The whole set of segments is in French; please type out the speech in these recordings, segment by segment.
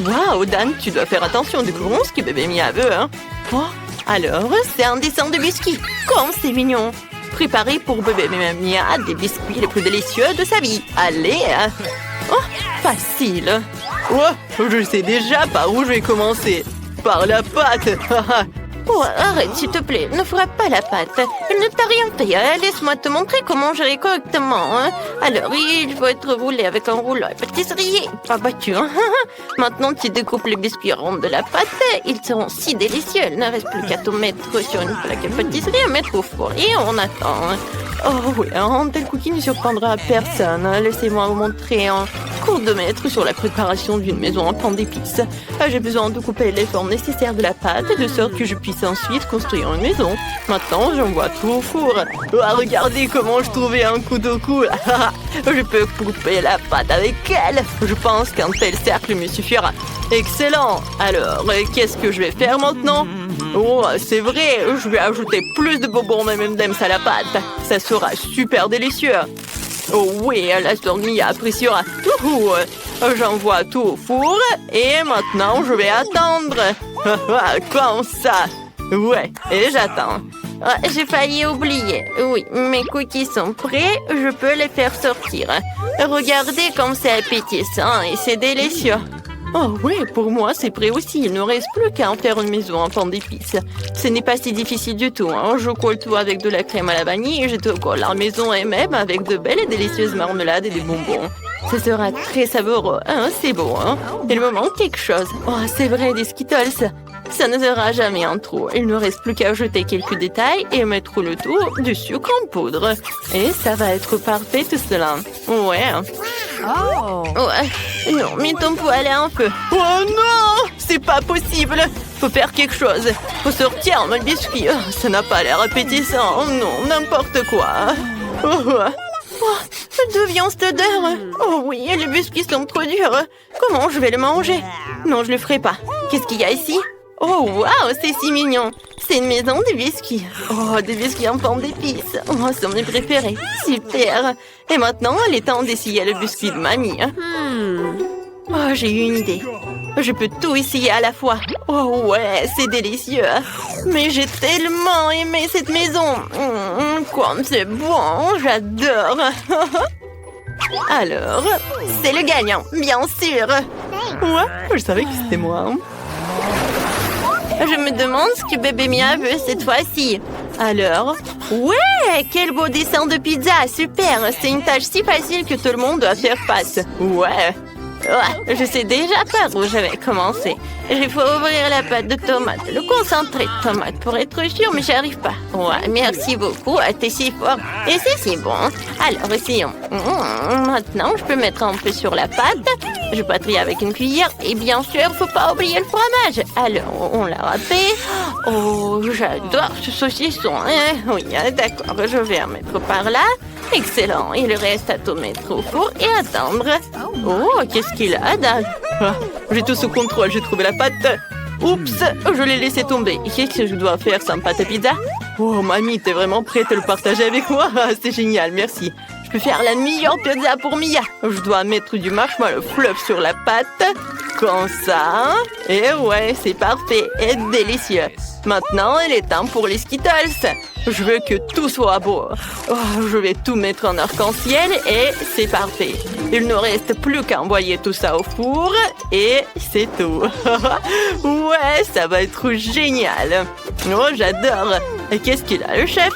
Waouh, Dan, tu dois faire attention, découvrons ce que bébé Mia veut, hein. Oh, alors, c'est un dessin de biscuits. Comme c'est mignon. Préparez pour bébé Mia des biscuits les plus délicieux de sa vie. Allez. Oh, facile. Oh, je sais déjà par où je vais commencer. Par la pâte. Oh, arrête, s'il te plaît. Ne frappe pas la pâte. Elle ne t'a rien fait. Laisse-moi te montrer comment gérer correctement. Hein. Alors, il faut être roulé avec un rouleau à pâtisserie. Pas battu. Hein. Maintenant, tu découpes les biscuits ronds de la pâte. Ils seront si délicieux. Il ne reste plus qu'à tout mettre sur une plaque à pâtisserie et mettre au four. Et on attend. Oh oui, un tel cookie ne surprendra personne. Laissez-moi vous montrer un cours de maître sur la préparation d'une maison en pain d'épices. J'ai besoin de couper les formes nécessaires de la pâte de sorte que je puisse ensuite construire une maison. Maintenant, j'envoie tout au four. Regardez comment je trouvais un couteau cool. Je peux couper la pâte avec elle. Je pense qu'un tel cercle me suffira. Excellent. Alors, qu'est-ce que je vais faire maintenant? Oh, c'est vrai, je vais ajouter plus de bonbons M&M's à la pâte. Ça sera super délicieux. Oh oui, la Mia appréciera. J'envoie tout au four et maintenant je vais attendre. Comme ça. Ouais, et j'attends. J'ai failli oublier. Oui, mes cookies sont prêts, je peux les faire sortir. Regardez comme c'est appétissant et c'est délicieux. Oh oui, pour moi c'est prêt aussi. Il ne reste plus qu'à en faire une maison en pain d'épices. Ce n'est pas si difficile du tout. Hein. Je colle tout avec de la crème à la vanille et je te colle la maison et même avec de belles et délicieuses marmelades et des bonbons. Ce sera très savoureux. Hein, c'est beau, hein. Il me manque quelque chose. Oh, c'est vrai, des Skittles. Ça ne sera jamais en trop. Il ne reste plus qu'à ajouter quelques détails et mettre le tout du sucre en poudre. Et ça va être parfait tout cela. Ouais. Oh. Ouais. Non, mais ton poêle est en feu. Oh non! C'est pas possible! Faut faire quelque chose. Faut sortir mon biscuit. Oh, ça n'a pas l'air appétissant. Oh non, n'importe quoi. D'où vient cette odeur? Oh oui, les biscuits sont trop durs. Comment je vais le manger? Non, je le ferai pas. Qu'est-ce qu'il y a ici? Oh, waouh, c'est si mignon. C'est une maison de biscuits. Oh, des biscuits en forme d'épices. Oh, c'est mes préférés. Super. Et maintenant, il est temps d'essayer le biscuit de mamie. Oh, j'ai eu une idée. Je peux tout essayer à la fois. Oh ouais, c'est délicieux. Mais j'ai tellement aimé cette maison. Comme c'est bon, j'adore. Alors, c'est le gagnant, bien sûr. Ouais, je savais que c'était moi. Je me demande ce que bébé Mia veut cette fois-ci. Alors, ouais, quel beau dessin de pizza, super. C'est une tâche si facile que tout le monde doit faire face. Ouais. Ouais, je sais déjà par où je vais commencer. Il faut ouvrir la pâte de tomate, le concentré de tomate pour être sûr, mais j'arrive pas. Ouais, merci beaucoup, t'es si fort. Et c'est si bon. Alors, essayons. Maintenant, je peux mettre un peu sur la pâte. Je patrie avec une cuillère. Et bien sûr, faut pas oublier le fromage. Alors, on l'a râpé. Oh, j'adore ce saucisson. Oui, d'accord, je vais en mettre par là. Excellent. Il reste à tout mettre au four et attendre. Oh, qu'est-ce qu'il a, Dan? J'ai tout sous contrôle, j'ai trouvé la pâte. Oups, je l'ai laissé tomber. Qu'est-ce que je dois faire sans pâte à pizza? Oh, mamie, t'es vraiment prête à le partager avec moi? C'est génial, merci. Je peux faire la meilleure pizza pour Mia. Je dois mettre du marshmallow fluff sur la pâte. Comme ça. Et ouais, c'est parfait et délicieux. Maintenant, il est temps pour les Skittles. Je veux que tout soit beau. Oh, je vais tout mettre en arc-en-ciel et c'est parfait. Il ne reste plus qu'à envoyer tout ça au four et c'est tout. Ouais, ça va être génial. Oh, j'adore. Et qu'est-ce qu'il a, le chef?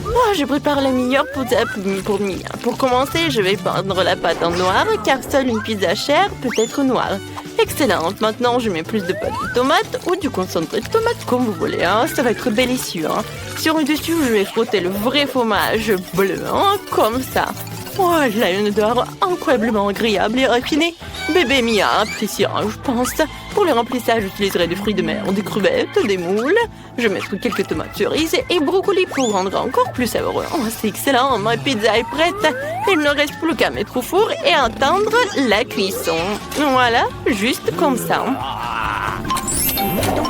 Oh, je prépare la meilleure pizza pour Mia. Pour commencer, je vais peindre la pâte en noir car seule une pizza chère peut être noire. Excellente. Maintenant, je mets plus de pâte de tomate ou du concentré de tomate, comme vous voulez. Hein. Ça va être délicieux. Hein. Sur le dessus, je vais frotter le vrai fromage bleu, hein, comme ça. Oh, elle a une odeur incroyablement agréable et raffinée. Bébé Mia appréciera, je pense. Pour le remplissage, j'utiliserai des fruits de mer, des crevettes, des moules. Je vais mettre quelques tomates cerises et brocolis pour rendre encore plus savoureux. Oh, c'est excellent, ma pizza est prête. Il ne reste plus qu'à mettre au four et attendre la cuisson. Voilà, juste comme ça.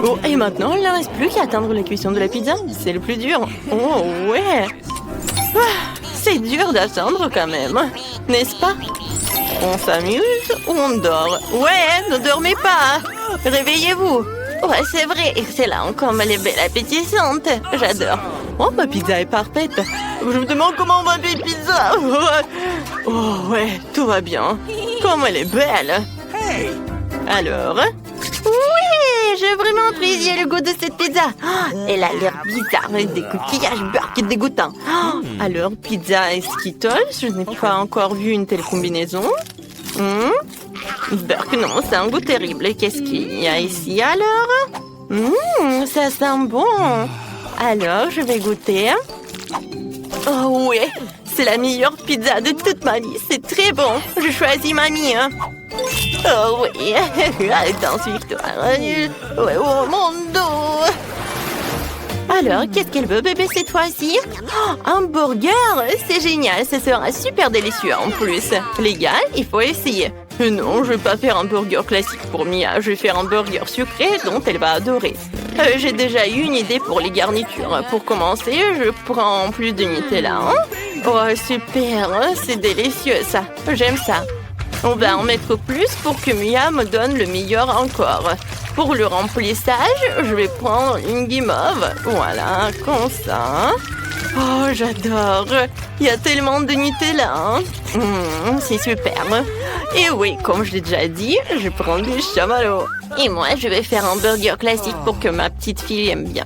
Oh, et maintenant, il ne reste plus qu'à attendre la cuisson de la pizza. C'est le plus dur. Oh, ouais. C'est dur d'attendre quand même, n'est-ce pas? On s'amuse ou on dort? Ouais, ne dormez pas. Réveillez-vous. Ouais, c'est vrai, excellent, comme elle est belle appétissante. J'adore. Oh, ma pizza est parfaite. Je me demande comment on va faire une pizza. Oh, ouais, tout va bien. Comme elle est belle. Alors? Oui, j'ai vraiment apprécié le goût de cette pizza. Oh, elle a l'air bizarre, avec des coquillages beurre qui est dégoûtant. Oh, alors, pizza et Skittles, je n'ai pas encore vu une telle combinaison. Burk, non, c'est un goût terrible. Qu'est-ce qu'il y a ici alors? Ça sent bon. Alors, je vais goûter. Oh oui, c'est la meilleure pizza de toute ma vie. C'est très bon. Je choisis mamie. Oh oui, attention, victoire. Ouais, oh mon dos. Alors, qu'est-ce qu'elle veut, bébé, cette fois-ci? Oh, un burger! C'est génial, ça sera super délicieux en plus. Les gars, il faut essayer. Non, je vais pas faire un burger classique pour Mia. Je vais faire un burger sucré dont elle va adorer. J'ai déjà eu une idée pour les garnitures. Pour commencer, je prends plus de Nutella. Oh, super, c'est délicieux ça. J'aime ça. On va en mettre plus pour que Mia me donne le meilleur encore. Pour le remplissage, je vais prendre une guimauve. Voilà, comme ça. Oh, j'adore. Il y a tellement de Nutella. C'est super. Et oui, comme je l'ai déjà dit, je prends du chamallow. Et moi, je vais faire un burger classique pour que ma petite fille aime bien.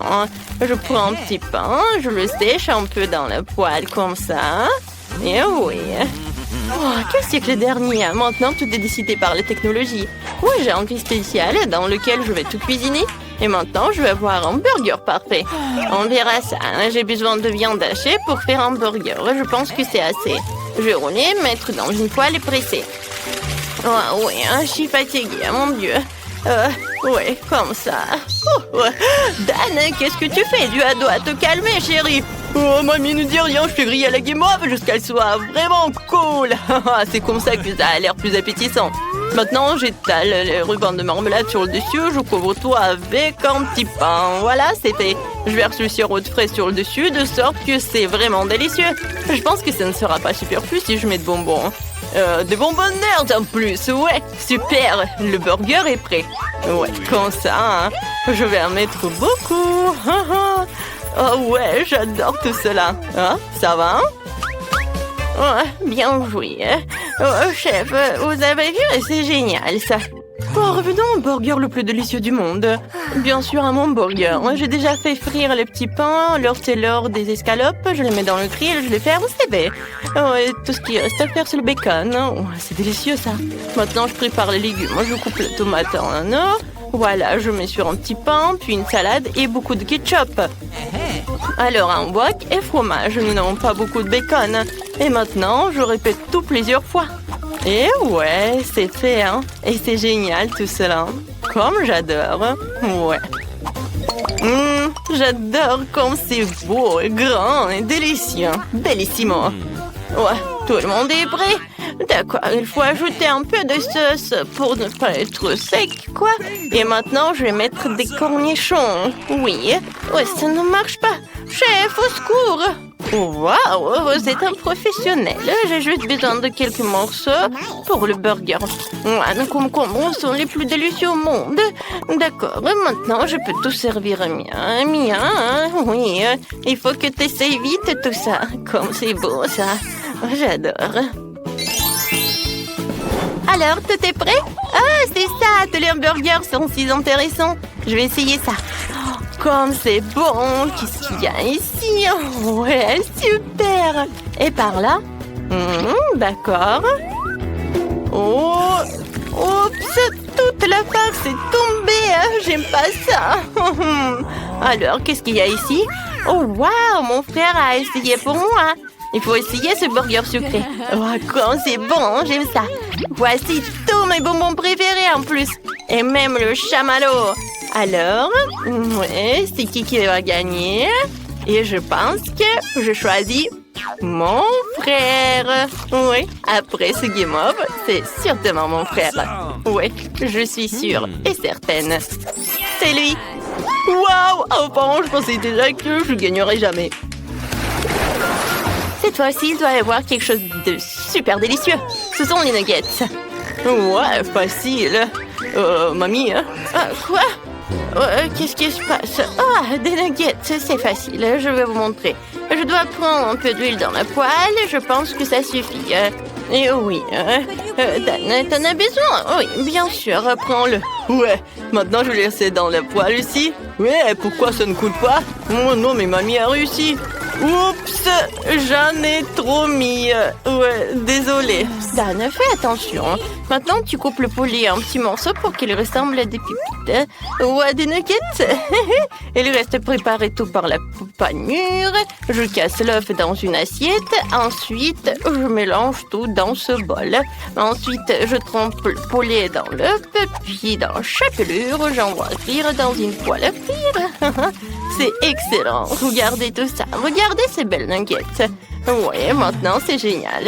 Je prends un petit pain, je le sèche un peu dans la poêle comme ça. Et oui. Oh, quel siècle dernier! Maintenant, tout est décidé par la technologie. Oui, j'ai un cuisine spécial dans lequel je vais tout cuisiner. Et maintenant, je vais avoir un burger parfait. On verra ça. J'ai besoin de viande hachée pour faire un burger. Je pense que c'est assez. Je vais rouler, mettre dans une poêle et presser. Oh, oui, je suis fatiguée, mon Dieu. Ouais, comme ça. Dan, qu'est-ce que tu fais? Tu dois te calmer, chérie. Oh, mamie ne dit rien, je fais griller la guimauve jusqu'à ce qu'elle soit vraiment cool. C'est comme ça que ça a l'air plus appétissant. Maintenant, j'étale les rubans de marmelade sur le dessus, je couvre tout avec un petit pain. Voilà, c'est fait. Je verse le sirop de fraise sur le dessus, de sorte que c'est vraiment délicieux. Je pense que ça ne sera pas superflu si je mets de bonbons. Des bonbons nerds en plus, ouais, super. Le burger est prêt. Ouais, comme ça, hein. Je vais en mettre beaucoup. Oh ouais, j'adore tout cela. Hein, ça va? Ouais, bien joué. Oh, chef, vous avez vu? C'est génial, ça. Oh, revenons au burger le plus délicieux du monde. Bien sûr, à mon burger. J'ai déjà fait frire les petits pains, leur c'est l'heure des escalopes. Je les mets dans le grill, je les ferme, c'est fait. Oh, et tout ce qui reste à faire, c'est le bacon. Oh, c'est délicieux, ça. Maintenant, je prépare les légumes. Je coupe la tomate en un. Voilà, je mets sur un petit pain, puis une salade et beaucoup de ketchup. Alors, un wok et fromage. Nous n'avons pas beaucoup de bacon. Et maintenant, je répète tout plusieurs fois. Et ouais, c'est fait, hein. Et c'est génial tout cela. Comme j'adore. Ouais. J'adore comme c'est beau et grand et délicieux. Bellissimo. Ouais, tout le monde est prêt. D'accord, il faut ajouter un peu de sauce pour ne pas être sec, quoi. Et maintenant, je vais mettre des cornichons. Oui. Ouais, ça ne marche pas. Chef, au secours. Waouh, vous êtes un professionnel. J'ai juste besoin de quelques morceaux pour le burger. Les concombres sont les plus délicieux au monde. D'accord, maintenant je peux tout servir à Mia. Mia, hein? Oui, il faut que tu essayes vite tout ça. Comme c'est beau ça. J'adore. Alors, tout est prêt? Ah, c'est ça, tous les hamburgers sont si intéressants. Je vais essayer ça. Comme c'est bon! Qu'est-ce qu'il y a ici? Ouais, super! Et par là? D'accord. Oh! Oups! Toute la farce est tombée! J'aime pas ça! Alors, qu'est-ce qu'il y a ici? Oh, waouh! Mon frère a essayé pour moi! Il faut essayer ce burger sucré. Oh, comme c'est bon! J'aime ça! Voici tous mes bonbons préférés en plus! Et même le chamallow! Alors, ouais, c'est qui va gagner? Et je pense que je choisis mon frère. Oui, après ce game-up, c'est certainement mon frère. Oui, je suis sûre et certaine. C'est lui. Waouh! Enfin, je pensais déjà que je gagnerais jamais. Cette fois-ci, il doit y avoir quelque chose de super délicieux. Ce sont les nuggets. Ouais, facile. Mamie, hein? Quoi? Qu'est-ce qui se passe? Ah, des nuggets, c'est facile. Je vais vous montrer. Je dois prendre un peu d'huile dans la poêle. Je pense que ça suffit. Et oui, Dan, t'en as besoin? Oui, bien sûr, prends-le. Ouais, maintenant je vais laisser dans la poêle ici. Ouais, pourquoi ça ne coule pas? Oh non, mais mamie a réussi. Oups, j'en ai trop mis. Ouais, désolé. Dan, fais attention. Maintenant, tu coupes le poulet en petits morceaux pour qu'il ressemble à des pépites. Ouais, des nuggets. Et le reste préparé tout par la panure. Je casse l'œuf dans une assiette. Ensuite, je mélange tout dans ce bol. Ensuite, je trempe le poulet dans l'œuf. Puis, dans chaque lure, j'envoie cuire dans une poêle à frire. C'est excellent. Regardez tout ça. Regardez ces belles nuggets. Ouais, maintenant, c'est génial.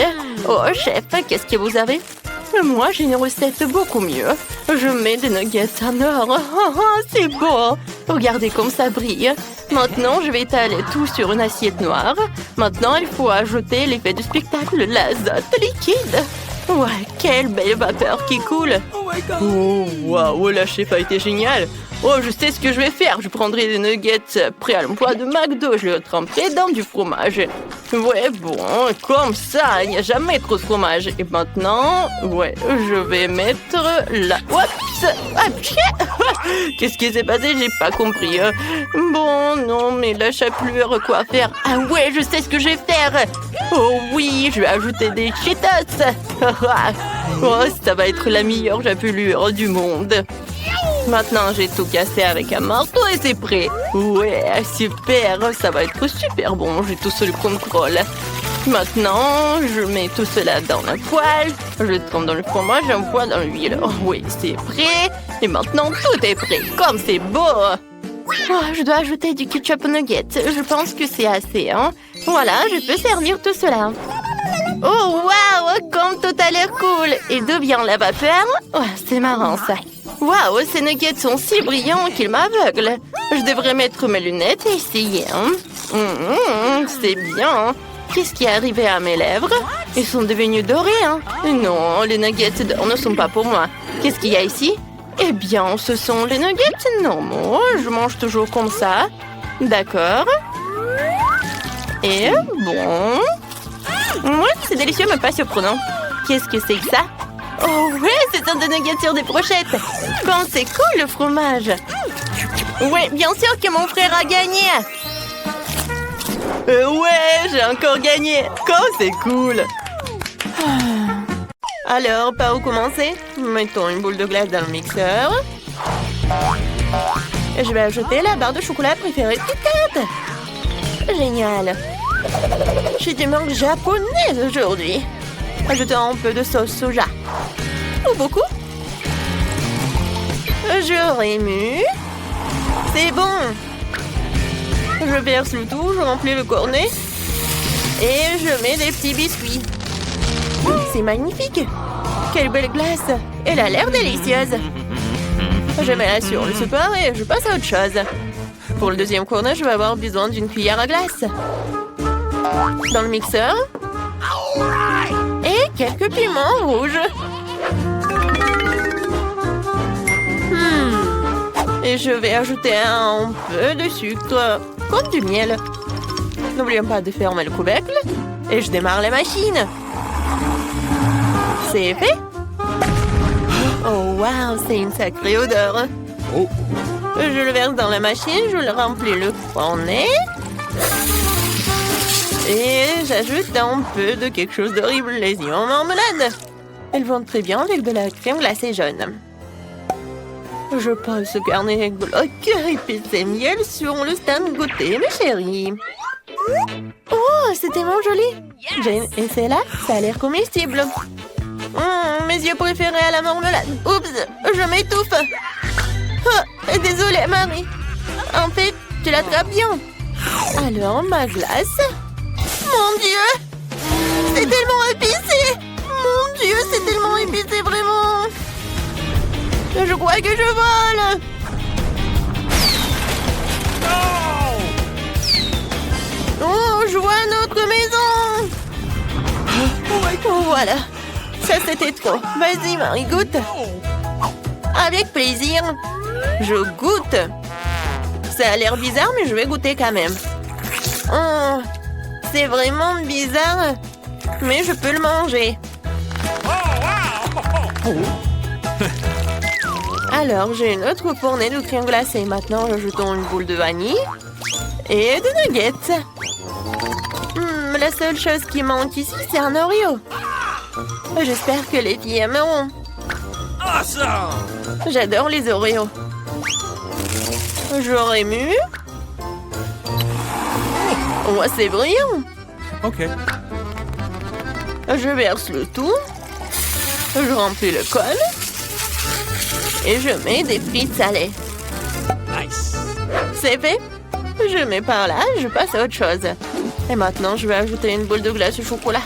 Oh, chef, qu'est-ce que vous avez? Moi, j'ai une recette beaucoup mieux. Je mets des nuggets en or. C'est beau. Regardez comme ça brille. Maintenant, je vais étaler tout sur une assiette noire. Maintenant, il faut ajouter l'effet du spectacle, l'azote liquide. Ouais, quelle belle vapeur qui coule. Oh, waouh, la chef a été géniale. Oh, je sais ce que je vais faire. Je prendrai des nuggets prêts à l'emploi de McDo. Je les tremperai dans du fromage. Ouais, bon, comme ça, il n'y a jamais trop de fromage. Et maintenant, ouais, je vais mettre la... Oups! Ah, qu'est-ce qui s'est passé? J'ai pas compris. Bon, non, mais la chapelure, quoi faire? Ah ouais, je sais ce que je vais faire. Oh oui, je vais ajouter des Cheetos. Oh, ça va être la meilleure chapelure du monde. Maintenant, j'ai tout cassé avec un marteau et c'est prêt. Ouais, super, ça va être super bon, j'ai tout sous le contrôle. Maintenant, je mets tout cela dans la poêle. Je le trempe dans le fromage et j'envoie dans l'huile. Oh, oui, c'est prêt. Et maintenant, tout est prêt. Comme c'est beau. Oh, je dois ajouter du ketchup aux nuggets. Je pense que c'est assez, hein. Voilà, je peux servir tout cela. Oh, waouh, comme tout a l'air cool. Et d'où vient la vapeur? Oh, c'est marrant, ça. Waouh, ces nuggets sont si brillants qu'ils m'aveuglent. Je devrais mettre mes lunettes et essayer, hein. C'est bien. Qu'est-ce qui est arrivé à mes lèvres? Ils sont devenus dorés, hein. Non, les nuggets d'or ne sont pas pour moi. Qu'est-ce qu'il y a ici? Eh bien, ce sont les nuggets normaux. Je mange toujours comme ça. D'accord. Et bon... Ouais, c'est délicieux, mais pas surprenant. Qu'est-ce que c'est que ça? Oh ouais, c'est un de nuggets sur des brochettes. Quand c'est cool, le fromage. Ouais, bien sûr que mon frère a gagné. Ouais, j'ai encore gagné. Quand c'est cool. Alors, par où commencer? Mettons une boule de glace dans le mixeur. Je vais ajouter la barre de chocolat préférée de Kit Kat. Génial. J'ai des mangues japonaises aujourd'hui. Ajoutons un peu de sauce soja. Ou beaucoup. Je remue. C'est bon. Je verse le tout, je remplis le cornet. Et je mets des petits biscuits. C'est magnifique. Quelle belle glace. Elle a l'air délicieuse. Je mets la sur le support et je passe à autre chose. Pour le deuxième cornet, je vais avoir besoin d'une cuillère à glace. Dans le mixeur. Et quelques piments rouges. Et je vais ajouter un peu de sucre, comme du miel. N'oublions pas de fermer le couvercle. Et je démarre la machine. C'est fait. Oh, waouh, c'est une sacrée odeur. Oh. Je le verse dans la machine, je le remplis le cornet. Et j'ajoute un peu de quelque chose d'horrible, les yeux en marmelade. Elles vont très bien avec de la crème glacée jaune. Je pose ce carnet glauque épicé miel sur le stand goûter, mes chéris. Oh, c'est tellement joli. Jane, et c'est là, ça a l'air comestible. Mes yeux préférés à la marmelade. Oups, je m'étouffe. Oh, désolée, Marie. En fait, tu l'attrapes bien. Alors, ma glace. Mon Dieu, c'est tellement épicé. Mon Dieu, c'est tellement épicé, vraiment. Je crois que je vole. Oh, je vois notre maison. Oh, voilà. Ça, c'était trop. Vas-y, Marie, goûte. Avec plaisir. Je goûte. Ça a l'air bizarre, mais je vais goûter quand même. Oh, c'est vraiment bizarre. Mais je peux le manger. Alors, j'ai une autre fournée de crème glacée. Maintenant, ajoutons une boule de vanille et des nuggets. La seule chose qui manque ici, c'est un Oreo. J'espère que les filles aimeront. J'adore les Oreos. J'aurais mu. Oh, c'est brillant. Ok. Je verse le tout. Je remplis le col. Et je mets des frites salées. Nice. C'est fait. Je mets par là, je passe à autre chose. Et maintenant, je vais ajouter une boule de glace au chocolat.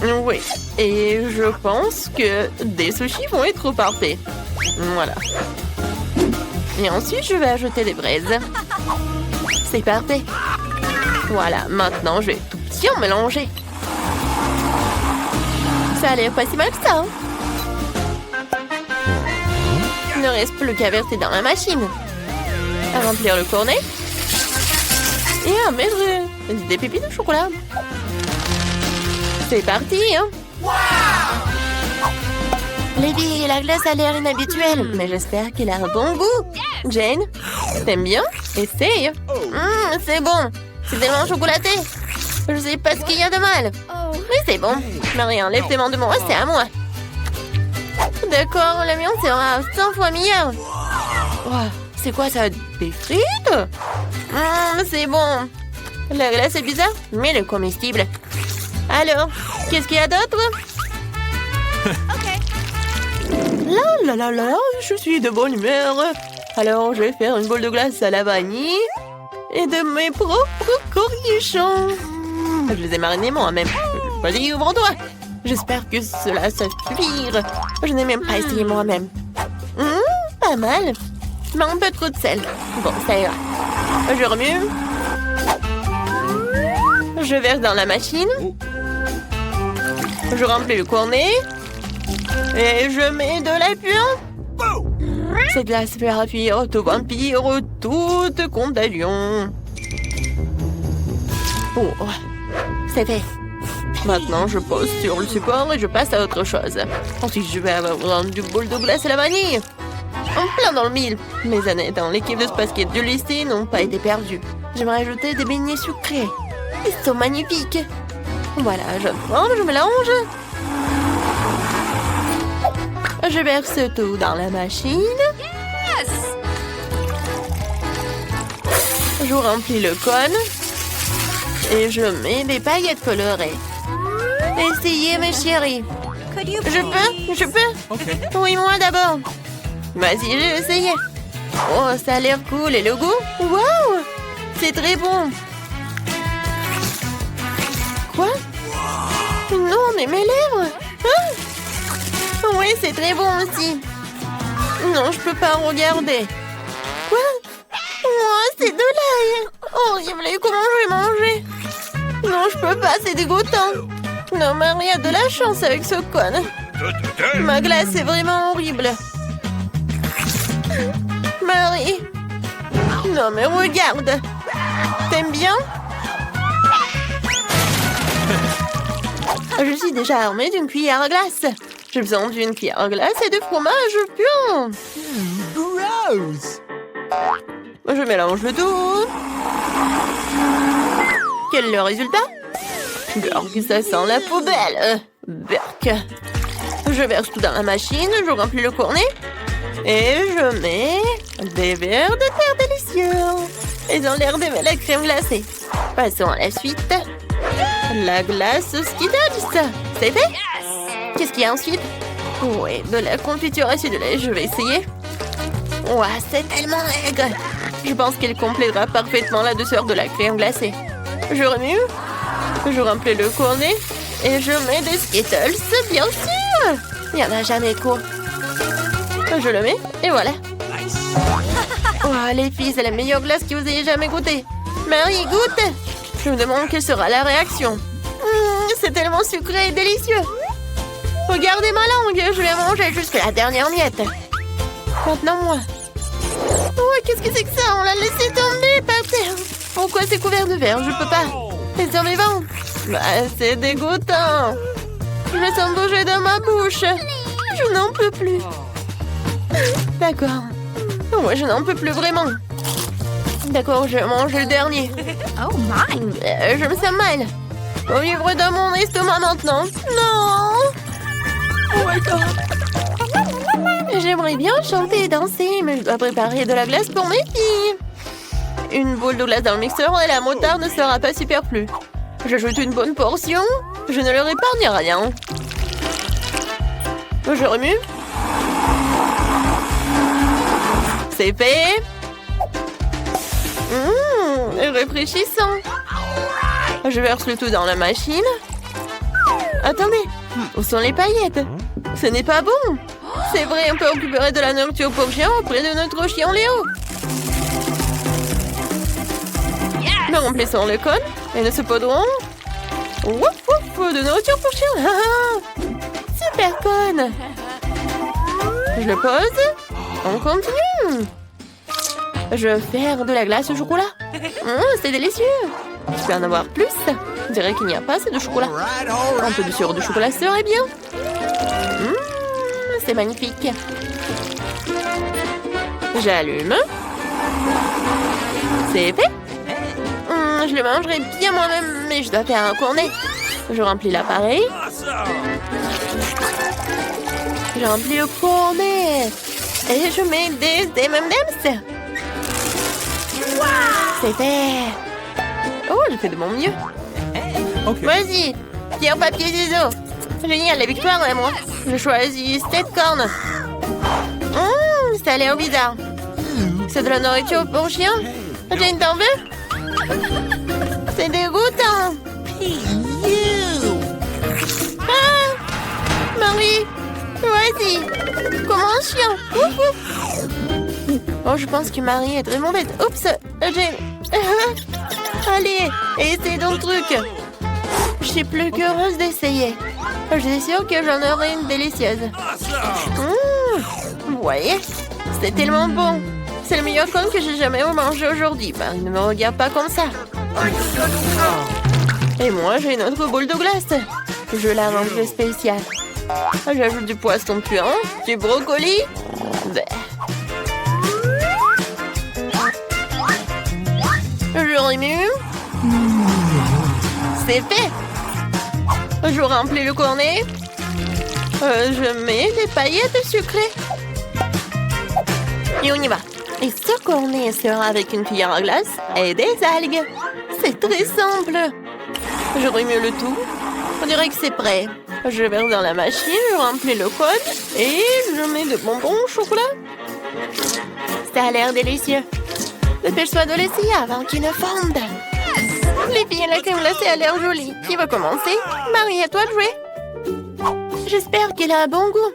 Oui. Et je pense que des sushis vont être parfaits. Voilà. Et ensuite, je vais ajouter des braises. C'est parfait. Voilà, maintenant, je vais tout bien mélanger. Ça a l'air pas si mal que ça. Hein? Il ne reste plus qu'à verser dans la machine. À remplir le cornet. Et à mettre des pépites de chocolat. C'est parti, hein? Les filles, la glace a l'air inhabituelle, mais j'espère qu'elle a un bon goût. Jane, t'aimes bien? Essaye. C'est bon. C'est tellement chocolaté. Je sais pas ce qu'il y a de mal. Mais c'est bon. Marie, enlève tes mains de moi, c'est à moi. D'accord, le mien sera 100 fois meilleur. Wow, c'est quoi ça? Des frites? C'est bon. La glace est bizarre, mais elle est comestible. Alors, qu'est-ce qu'il y a d'autre? Là, là, là, là, je suis de bonne humeur. Alors, je vais faire une boule de glace à la vanille et de mes propres cornichons. Je les ai marinés moi-même. Vas-y, ouvre-toi. J'espère que cela suffira. Je n'ai même pas essayé moi-même. Pas mal. Mais un peu trop de sel. Bon, ça ira. Je remue. Je verse dans la machine. Je remplis le cornet. Et je mets de la pure. Cette glace fera fuir tout vampire, toute contagion. Oh, c'est fait. Maintenant, je pose sur le support et je passe à autre chose. Ensuite, je vais avoir du bol de glace à la vanille. En plein dans le mille. Mes années dans l'équipe de basket du lycée n'ont pas été perdues. J'aimerais ajouter des beignets sucrés. Ils sont magnifiques. Voilà, je forme, je mélange. Je verse tout dans la machine. Je remplis le cône. Et je mets des paillettes colorées. Essayez, mes chéris. Je peux Okay. Oui, moi d'abord. Vas-y, je vais essayer. Oh, ça a l'air cool. Et le goût? Waouh! C'est très bon. Quoi? Non, mais mes lèvres! Ah! Oui, c'est très bon aussi. Non, je peux pas regarder. Quoi? Oh, c'est de l'ail. Horrible. Et comment je vais manger? Non, je peux pas, c'est dégoûtant. Non, Marie a de la chance avec ce cône. Ma glace est vraiment horrible. Marie. Non, mais regarde. T'aimes bien? Je suis déjà armée d'une cuillère à glace. J'ai besoin d'une cuillère à glace et de fromage pur. Gross! Je mélange le tout. Quel est le résultat? Burk, ça sent la poubelle. Burk. Je verse tout dans la machine, je remplis le cornet. Et je mets des verres de terre délicieux. Ils ont l'air d'aimer la crème glacée. Passons à la suite. La glace Skittles. C'est fait? Qu'est-ce qu'il y a ensuite? Oui, de la confiture à de lait. Je vais essayer. Ouah, c'est tellement aigre. Je pense qu'il complétera parfaitement la douceur de la crème glacée. Je remue. Je remplis le cornet. Et je mets des Skittles, bien sûr. Il n'y en a jamais trop. Je le mets, et voilà. Oh, les filles, c'est la meilleure glace que vous ayez jamais goûtée. Marie, goûte. Je me demande quelle sera la réaction. c'est tellement sucré et délicieux. Regardez ma langue, je vais manger jusqu'à la dernière miette. Maintenant, moi. Oh, qu'est-ce que c'est que ça? On l'a laissé tomber par terre. Pourquoi c'est couvert de verre? Je peux pas. Les survivants. Bah, c'est dégoûtant. Je le sens bouger dans ma bouche. Je n'en peux plus. D'accord. Moi, je n'en peux plus vraiment. D'accord, je mange le dernier. Oh my! Je me sens mal. Faut vivre dans mon estomac maintenant. Non! Oh my God! J'aimerais bien chanter et danser, mais je dois préparer de la glace pour mes filles. Une boule de glace dans le mixeur et la moutarde ne sera pas superflue. J'ajoute une bonne portion. Je ne leur épargne rien. Je remue. C'est fait. Rafraîchissant. Je verse le tout dans la machine. Attendez, où sont les paillettes? Ce n'est pas bon. C'est vrai, on peut récupérer de la nourriture pour chien auprès de notre chien Léo. Nous remplissons le cône et nous saupoudrons. Wouf wouf, de nourriture pour chien. Super cône. Je le pose. On continue. Je vais faire de la glace au chocolat. C'est délicieux. Je peux en avoir plus. Je dirais qu'il n'y a pas assez de chocolat. Un peu de sirop de chocolat serait bien. C'est magnifique. J'allume. C'est fait. Je le mangerai bien moi-même, mais je dois faire un cornet. Je remplis l'appareil. Je remplis le cornet. Et je mets des M&M's. C'est fait. Oh, j'ai fait de mon mieux. Okay. Vas-y, pierre, papier, ciseaux. Génial, la victoire est moi. Je choisis cette corne. Ça a l'air bizarre. C'est de la nourriture pour chien. Jane, t'en veux? C'est dégoûtant. Ah, Marie, vas-y. Comme un chien. Ouf, ouf. Oh, je pense que Marie est très mauvaise. Oups, Jane. Allez, essaye ton truc. Je suis plus qu'heureuse d'essayer. Je suis sûre que j'en aurai une délicieuse. Vous voyez, c'est tellement bon. C'est le meilleur cône que j'ai jamais mangé aujourd'hui. Marie, ne me regarde pas comme ça. Et moi, j'ai une autre boule de glace. Je la range spéciale. J'ajoute du poisson puant, du brocoli. Je remue. C'est fait. Je remplis le cornet. Je mets des paillettes sucrées. Et on y va. Et ce cornet sera avec une cuillère à glace et des algues. C'est très simple. Je remue le tout. On dirait que c'est prêt. Je verse dans la machine, je remplis le cône et je mets de bonbons au chocolat. Ça a l'air délicieux. Dépêche-toi de l'essayer avant qu'il ne fonde. Les filles, la crème glacée a l'air jolie. Qui va commencer? Marie, à toi de jouer. J'espère qu'elle a un bon goût.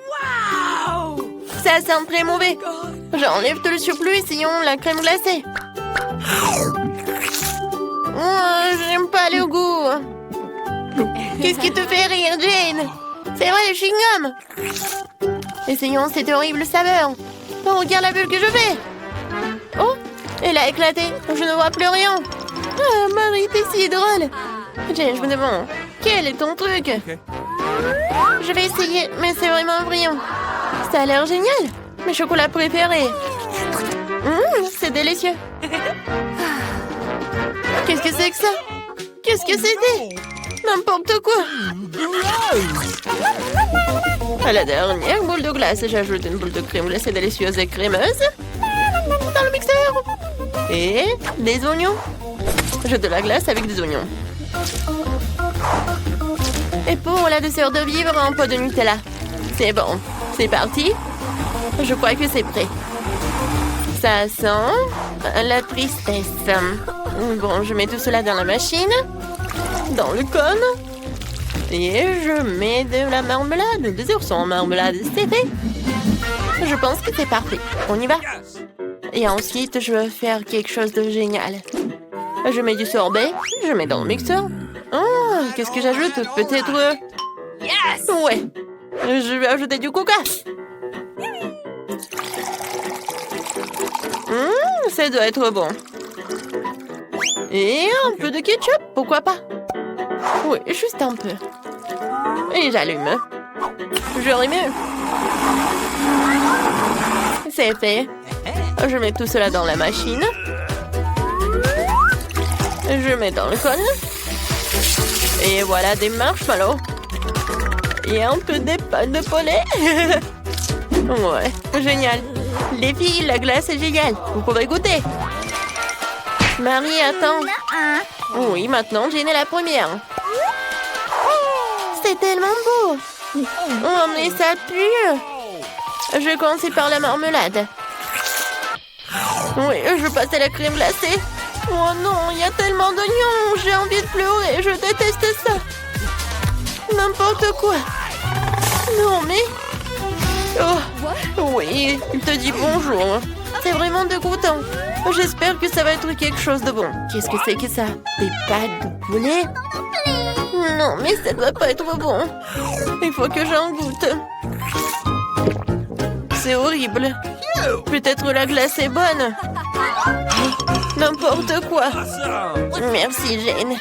Ça sent très mauvais. J'enlève tout le surplus, essayons la crème glacée. J'aime pas le goût. Qu'est-ce qui te fait rire, Jane? C'est vrai, le chewing-gum. Essayons cette horrible saveur. Oh, regarde la bulle que je fais. Oh, elle a éclaté. Je ne vois plus rien. Ah, Marie, t'es si drôle. Jane, je me demande, quel est ton truc? Okay. Je vais essayer, mais c'est vraiment brillant. Ça a l'air génial. Mes chocolats préférés. C'est délicieux. Qu'est-ce que c'est que ça? Qu'est-ce que c'était? N'importe quoi. À la dernière boule de glace, j'ajoute une boule de crème glacée délicieuse et crémeuse. Dans le mixeur. Et des oignons. Je de la glace avec des oignons. Et pour la dessert de vivre, un pot de Nutella. C'est bon. C'est parti. Je crois que c'est prêt. Ça sent la tristesse. Bon, je mets tout cela dans la machine. Dans le cône. Et je mets de la marmelade. Des ours en marmelade, c'est fait. Je pense que c'est parfait. On y va. Et ensuite, je vais faire quelque chose de génial. Je mets du sorbet. Je mets dans le mixeur. Oh, qu'est-ce que j'ajoute? Peut-être... Ouais. Je vais ajouter du coca. Ça doit être bon. Et un peu de ketchup, pourquoi pas? Oui, juste un peu. Et j'allume. J'aurais mieux. C'est fait. Je mets tout cela dans la machine. Je mets dans le cône. Et voilà des marshmallows. Et un peu des pâtes de poulet. Ouais, génial. Les filles, la glace est géniale. Vous pouvez goûter. Marie, attends. Oui, maintenant, Jane est la première. C'est tellement beau. Oh, mais ça pue. Je vais commencer par la marmelade. Oui, je passe à la crème glacée. Oh non, il y a tellement d'oignons. J'ai envie de pleurer. Je déteste ça. N'importe quoi. Non, mais... Oh, oui, il te dit bonjour. C'est vraiment dégoûtant. J'espère que ça va être quelque chose de bon. Qu'est-ce que c'est que ça? Des pâtes de poulet? Non, mais ça doit pas être bon. Il faut que j'en goûte. C'est horrible. Peut-être la glace est bonne. N'importe quoi. Merci, Jane.